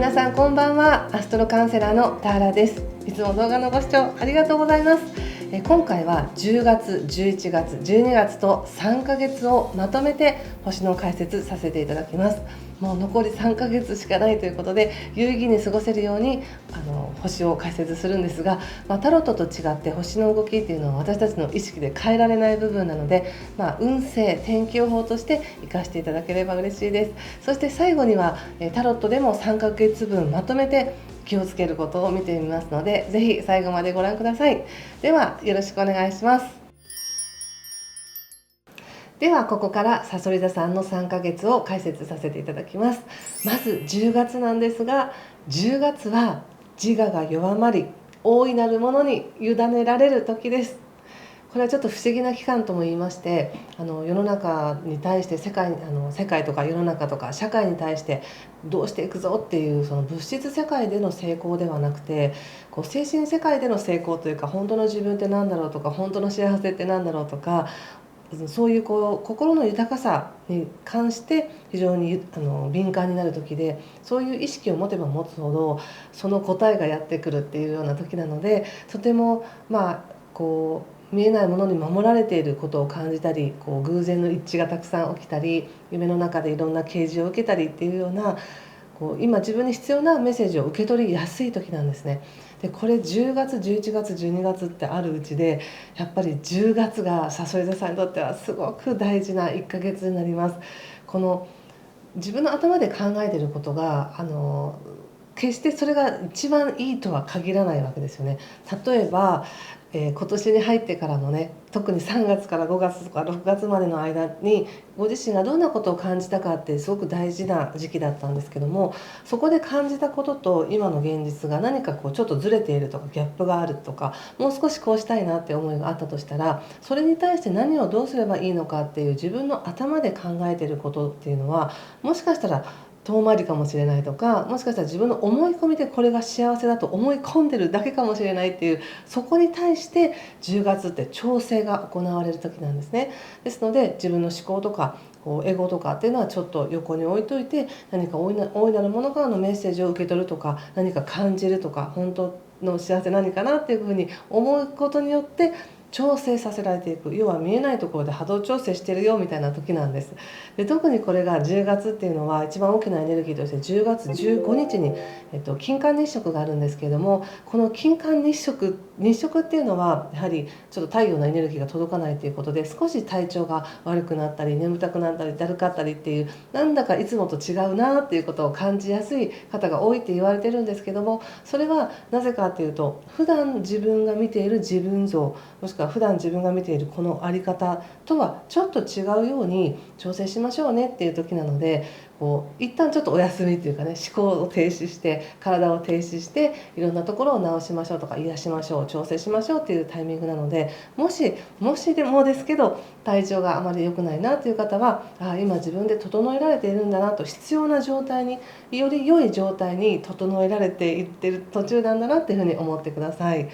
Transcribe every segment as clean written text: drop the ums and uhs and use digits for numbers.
皆さんこんばんは。アストロカウンセラーのターラです。いつも動画のご視聴ありがとうございます。今回は10月、11月、12月と3ヶ月をまとめて星の解説させていただきます。もう残り3ヶ月しかないということで有意義に過ごせるように星を解説するんですが、タロットと違って星の動きっていうのは私たちの意識で変えられない部分なので、運勢天気予報として活かしていただければ嬉しいです。そして最後にはタロットでも3ヶ月分まとめて気をつけることを見てみますので、ぜひ最後までご覧ください。ではよろしくお願いします。ではここからさそり座さんの3ヶ月を解説させていただきます。まず10月なんですが、10月は自我が弱まり大いなるものに委ねられる時です。これはちょっと不思議な期間とも言いまして、世の中に対して世界とか世の中とか社会に対してどうしていくぞっていうその物質世界での成功ではなくて、精神世界での成功というか、本当の自分って何だろうとか、本当の幸せって何だろうとか、そういう心の豊かさに関して非常に敏感になる時で、そういう意識を持てば持つほどその答えがやってくるっていうような時なので、とても見えないものに守られていることを感じたり、偶然の一致がたくさん起きたり、夢の中でいろんな啓示を受けたりっていうような、今自分に必要なメッセージを受け取りやすい時なんですね。でこれ10月11月12月ってあるうちで、やっぱり10月がさそり座さんにとってはすごく大事な1ヶ月になります。この自分の頭で考えていることが決してそれが一番いいとは限らないわけですよね。例えば、今年に入ってからのね、特に3月から5月とか6月までの間にご自身がどんなことを感じたかってすごく大事な時期だったんですけども、そこで感じたことと今の現実が何かちょっとずれているとか、ギャップがあるとか、もう少しこうしたいなって思いがあったとしたら、それに対して何をどうすればいいのかっていう自分の頭で考えていることっていうのは、もしかしたら遠回りかもしれないとか、もしかしたら自分の思い込みでこれが幸せだと思い込んでるだけかもしれないっていう、そこに対して10月って調整が行われる時なんですね。ですので自分の思考とかエゴとかっていうのはちょっと横に置いといて、何か大いなるものからのメッセージを受け取るとか、何か感じるとか、本当の幸せ何かなっていうふうに思うことによって調整させられていく、要は見えないところで波動調整してるよみたいな時なんです。で特にこれが10月っていうのは一番大きなエネルギーとして10月15日に、金環日食があるんですけれども、この金環日食っていうのはやはりちょっと太陽のエネルギーが届かないということで、少し体調が悪くなったり眠たくなったりだるかったりっていう、なんだかいつもと違うなっていうことを感じやすい方が多いって言われてるんですけども、それはなぜかっていうと、普段自分が見ている自分像、もしくは普段自分が見ているこの在り方とはちょっと違うように調整しましょうねっていう時なので、一旦ちょっとお休みっていうかね、思考を停止して体を停止していろんなところを直しましょうとか、癒しましょう、調整しましょうっていうタイミングなので、もしでもですけど体調があまり良くないなという方は、今自分で整えられているんだなと、必要な状態に、より良い状態に整えられていってる途中なんだなっていうふうに思ってください。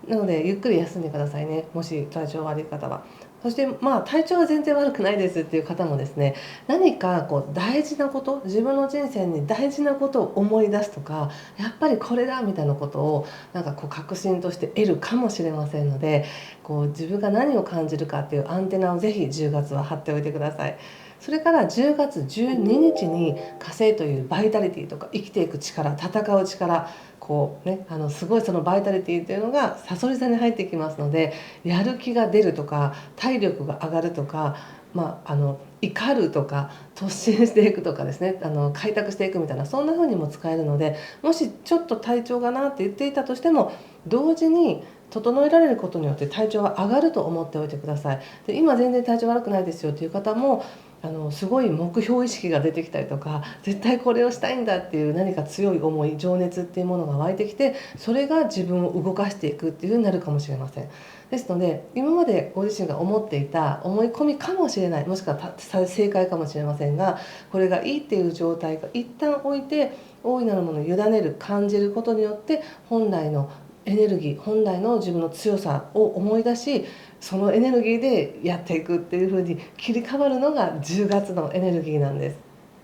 なのでゆっくり休んでくださいね、もし体調悪い方は。そして体調は全然悪くないですっていう方もですね、何か大事なこと、自分の人生に大事なことを思い出すとか、やっぱりこれだみたいなことを確信として得るかもしれませんので、自分が何を感じるかっていうアンテナをぜひ10月は張っておいてください。それから10月12日に火星というバイタリティとか生きていく力、戦う力、すごいそのバイタリティというのがさそり座に入ってきますので、やる気が出るとか、体力が上がるとか、怒るとか、突進していくとかですね、開拓していくみたいな、そんな風にも使えるので、もしちょっと体調がなって言っていたとしても、同時に整えられることによって体調は上がると思っておいてください。で今全然体調悪くないですよという方も、すごい目標意識が出てきたりとか、絶対これをしたいんだっていう何か強い思い、情熱っていうものが湧いてきて、それが自分を動かしていくっていう風になるかもしれません。ですので今までご自身が思っていた思い込みかもしれない、もしくは正解かもしれませんが、これがいいっていう状態が一旦置いて、大いなるものを委ねる、感じることによって本来のエネルギー、本来の自分の強さを思い出し、そのエネルギーでやっていくっていう風に切り替わるのが10月のエネルギーなんです。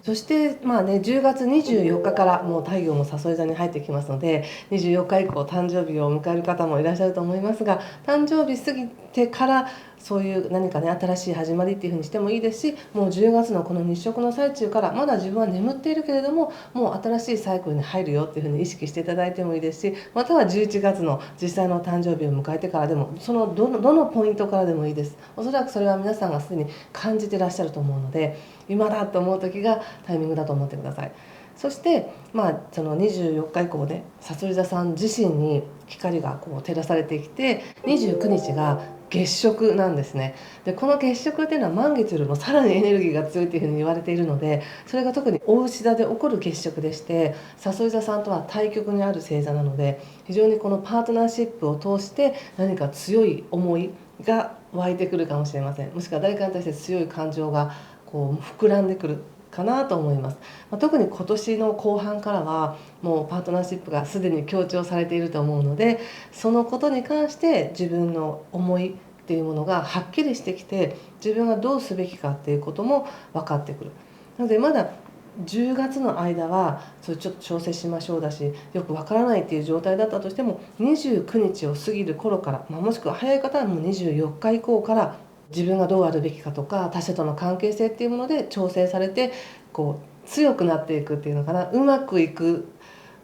そしてまあね、10月24日からもう太陽も蠍座に入ってきますので、24日以降誕生日を迎える方もいらっしゃると思いますが、誕生日過ぎてからそういう何かね新しい始まりっていうふうにしてもいいですし、もう10月のこの日食の最中からまだ自分は眠っているけれども、もう新しいサイクルに入るよっていうふうに意識していただいてもいいですし、または11月の実際の誕生日を迎えてからでも、そのどのポイントからでもいいです。おそらくそれは皆さんがすでに感じてらっしゃると思うので、今だと思う時がタイミングだと思ってください。そしてまあその24日以降ね、さそり座さん自身に光がこう照らされてきて、29日が月食なんですね。でこの月食っていうのは満月よりもさらにエネルギーが強いというふうに言われているので、それが特にお牛座で起こる月食でして、さそり座さんとは対極にある星座なので、非常にこのパートナーシップを通して何か強い思いが湧いてくるかもしれません。もしくは誰かに対して強い感情がこう膨らんでくるかなと思います。特に今年の後半からはもうパートナーシップがすでに強調されていると思うので、そのことに関して自分の思いっていうものがはっきりしてきて、自分がどうすべきかっていうことも分かってくる。なのでまだ10月の間はそれちょっと調整しましょうだし、よくわからないっていう状態だったとしても、29日を過ぎる頃から、もしくは早い方はもう24日以降から自分がどうあるべきかとか、他者との関係性っていうもので調整されて、こう強くなっていくっていうのかな、うまくいく、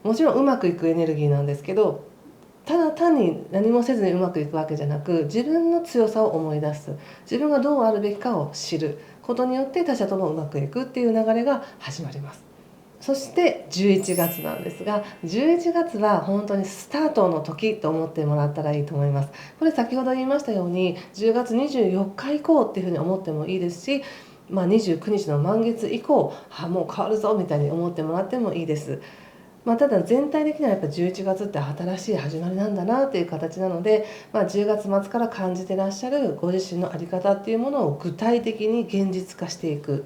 もちろんうまくいくエネルギーなんですけど、ただ単に何もせずにうまくいくわけじゃなく、自分の強さを思い出す、自分がどうあるべきかを知ることによって他者ともうまくいくっていう流れが始まります。そして11月なんですが、11月は本当にスタートの時と思ってもらったらいいと思います。これ先ほど言いましたように、10月24日以降っていうふうに思ってもいいですし、29日の満月以降、もう変わるぞみたいに思ってもらってもいいです。ただ全体的にはやっぱ11月って新しい始まりなんだなっていう形なので、10月末から感じてらっしゃるご自身の在り方っていうものを具体的に現実化していく。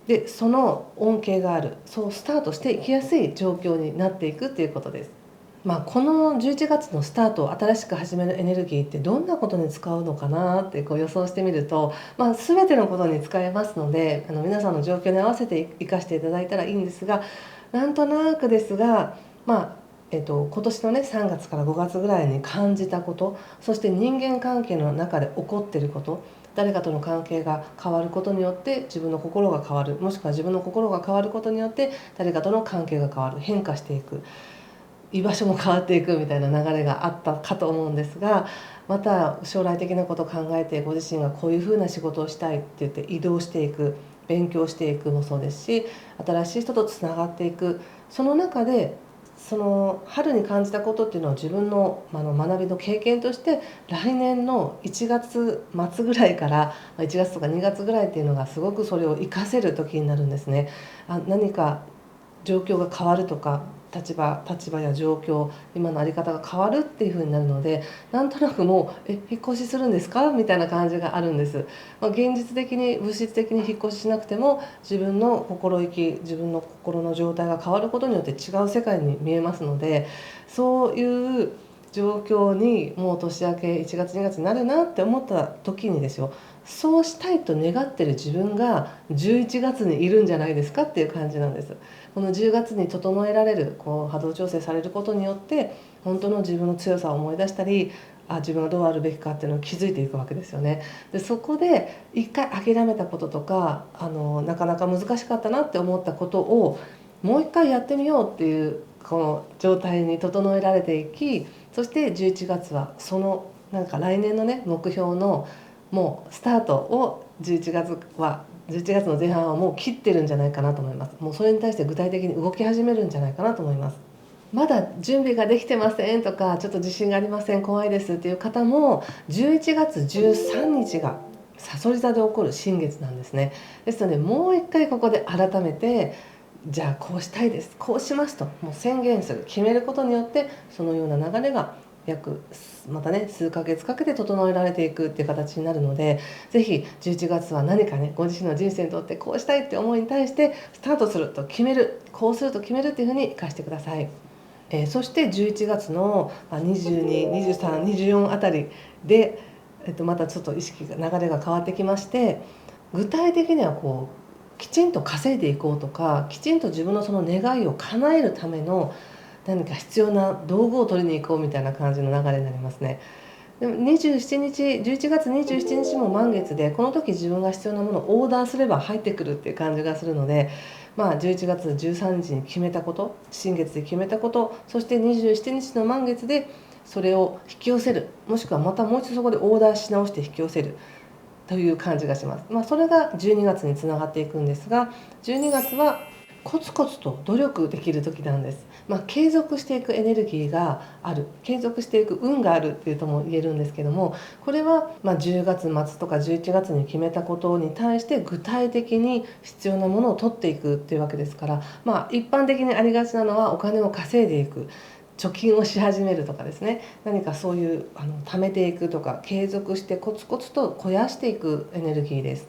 でその恩恵がある、そうスタートしていきやすい状況になっていくっていうことです。この11月のスタートを新しく始めるエネルギーってどんなことに使うのかなってこう予想してみると、全てのことに使えますので、皆さんの状況に合わせて生かしていただいたらいいんですが、なんとなくですが、今年のね3月から5月ぐらいに感じたこと、そして人間関係の中で起こっていること、誰かとの関係が変わることによって自分の心が変わる、もしくは自分の心が変わることによって誰かとの関係が変わる、変化していく、居場所も変わっていくみたいな流れがあったかと思うんですが、また将来的なことを考えてご自身がこういうふうな仕事をしたいって言って移動していく、勉強していくもそうですし、新しい人とつながっていく、その中でその春に感じたことっていうのを自分の学びの経験として、来年の1月末ぐらいから1月とか2月ぐらいっていうのがすごくそれを活かせる時になるんですね。何か状況が変わるとか、立場や状況、今の在り方が変わるっていう風になるので、なんとなくもう引っ越しするんですかみたいな感じがあるんです。現実的に物質的に引っ越ししなくても、自分の心意気、自分の心の状態が変わることによって違う世界に見えますので、そういう状況にもう年明け1月2月になるなって思った時にですよ、そうしたいと願ってる自分が11月にいるんじゃないですかっていう感じなんです。この10月に整えられる、波動調整されることによって、本当の自分の強さを思い出したり、自分がどうあるべきかっていうのを気づいていくわけですよね。でそこで一回諦めたこととか、なかなか難しかったなって思ったことをもう一回やってみようっていうこの状態に整えられていき、そして11月はその来年のね目標のもうスタートを11月の前半はもう切ってるんじゃないかなと思います。もうそれに対して具体的に動き始めるんじゃないかなと思います。まだ準備ができてませんとか、ちょっと自信がありません、怖いですっていう方も、11月13日がさそり座で起こる新月なんですね。ですのでもう一回ここで改めて、じゃあこうしたいです、こうしますともう宣言する、決めることによって、そのような流れがまたね数ヶ月かけて整えられていくっていう形になるので、ぜひ11月は何かねご自身の人生にとってこうしたいって思いに対してスタートすると決める、こうすると決めるっていうふうに生かしてください。そして11月の22、23、24あたりで、またちょっと意識が流れが変わってきまして、具体的にはきちんと稼いでいこうとか、きちんと自分のその願いを叶えるための何か必要な道具を取りに行こうみたいな感じの流れになりますね。でも27日、11月27日も満月で、この時自分が必要なものをオーダーすれば入ってくるっていう感じがするので、11月13日に決めたこと、新月で決めたこと、そして27日の満月でそれを引き寄せる、もしくはまたもう一度そこでオーダーし直して引き寄せるという感じがします。それが12月につながっていくんですが、12月はコツコツと努力できる時なんです。継続していくエネルギーがある、継続していく運があるっていうとも言えるんですけども、これは10月末とか11月に決めたことに対して具体的に必要なものを取っていくっていうわけですから、一般的にありがちなのはお金を稼いでいく、貯金をし始めるとかですね、何かそういう貯めていくとか、継続してコツコツと肥やしていくエネルギーです。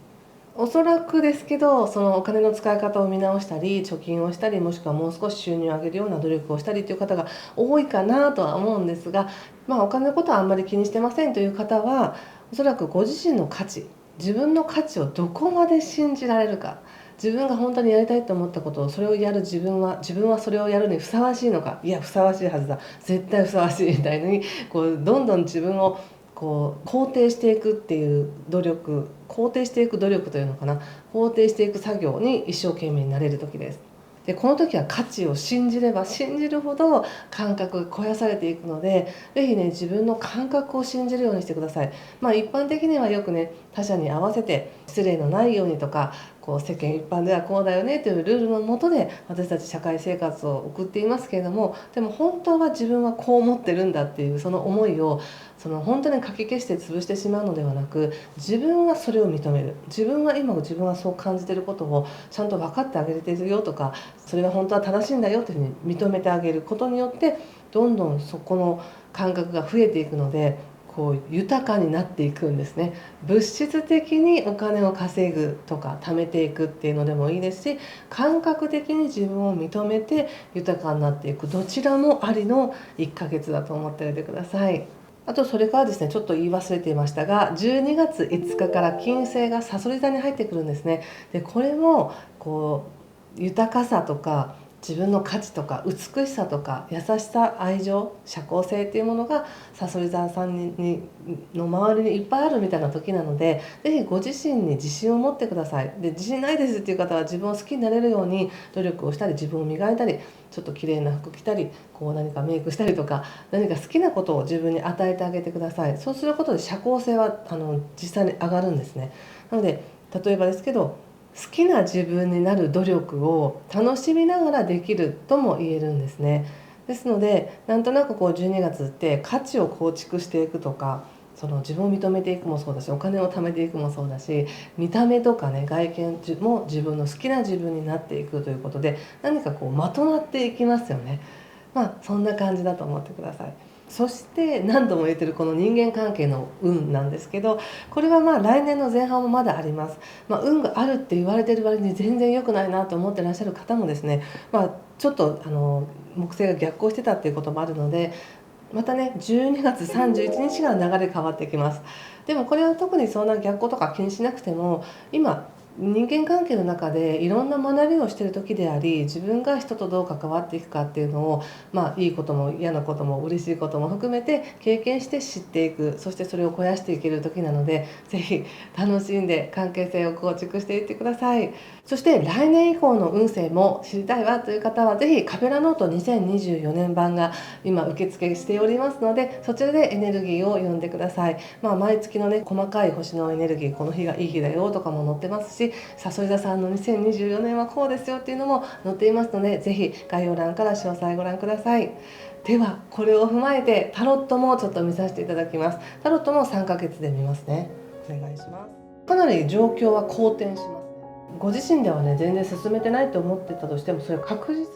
おそらくですけど、そのお金の使い方を見直したり、貯金をしたり、もしくはもう少し収入を上げるような努力をしたりという方が多いかなとは思うんですが、お金のことはあんまり気にしてませんという方は、おそらくご自身の価値、自分の価値をどこまで信じられるか、自分が本当にやりたいと思ったことを、それをやる自分はそれをやるにふさわしいのか、いやふさわしいはずだ、絶対ふさわしいみたいにどんどん自分を肯定していくっていう努力、肯定していく努力というのかな、肯定していく作業に一生懸命になれる時です。でこの時は価値を信じれば信じるほど感覚が肥やされていくので、ぜひね、自分の感覚を信じるようにしてください。一般的にはよくね、他者に合わせて失礼のないようにとか、世間一般ではこうだよねというルールのもとで私たち社会生活を送っていますけれども、でも本当は自分はこう思ってるんだっていうその思いを本当にかき消して潰してしまうのではなく、自分はそれを認める、自分はそう感じていることをちゃんと分かってあげれてるよとか、それは本当は正しいんだよというふうに認めてあげることによって、どんどんそこの感覚が増えていくので、豊かになっていくんですね。物質的にお金を稼ぐとか貯めていくっていうのでもいいですし、感覚的に自分を認めて豊かになっていく、どちらもありの1ヶ月だと思っておいてください。あとそれからですね、ちょっと言い忘れていましたが、12月5日から金星が蠍座に入ってくるんですね。でこれも豊かさとか自分の価値とか美しさとか優しさ、愛情、社交性っていうものが蠍座さんの周りにいっぱいあるみたいな時なので、ぜひご自身に自信を持ってください。で自信ないですっていう方は、自分を好きになれるように努力をしたり、自分を磨いたり、ちょっと綺麗な服着たり、何かメイクしたりとか、何か好きなことを自分に与えてあげてください。そうすることで社交性は実際に上がるんですね。なので例えばですけど、好きな自分になる努力を楽しみながらできるとも言えるんですね。ですので、なんとなく12月って価値を構築していくとか、自分を認めていくもそうだし、お金を貯めていくもそうだし、見た目とかね、外見も自分の好きな自分になっていくということで、何かまとまっていきますよね。そんな感じだと思ってください。そして何度も言ってるこの人間関係の運なんですけど、これは来年の前半もまだあります。運があるって言われてる割に全然良くないなと思ってらっしゃる方もですね、ちょっと木星が逆行してたっていうこともあるので、またね、12月31日が流れ変わってきます。でもこれは特にそんな逆行とか気にしなくても、今人間関係の中でいろんな学びをしている時であり、自分が人とどう関わっていくかっていうのを、いいことも嫌なことも嬉しいことも含めて経験して知っていく、そしてそれを肥やしていける時なので、ぜひ楽しんで関係性を構築していってください。そして来年以降の運勢も知りたいわという方は、ぜひカフェラノート2024年版が今受付しておりますので、そちらでエネルギーを読んでください。毎月のね、細かい星のエネルギー、この日がいい日だよとかも載ってますし、蠍座さんの2024年はこうですよっていうのも載っていますので、ぜひ概要欄から詳細ご覧ください。ではこれを踏まえてタロットもちょっと見させていただきます。タロットも3ヶ月で見ますね。お願いします。かなり状況は好転します。ご自身ではね、全然進めてないと思ってたとしても、それ確実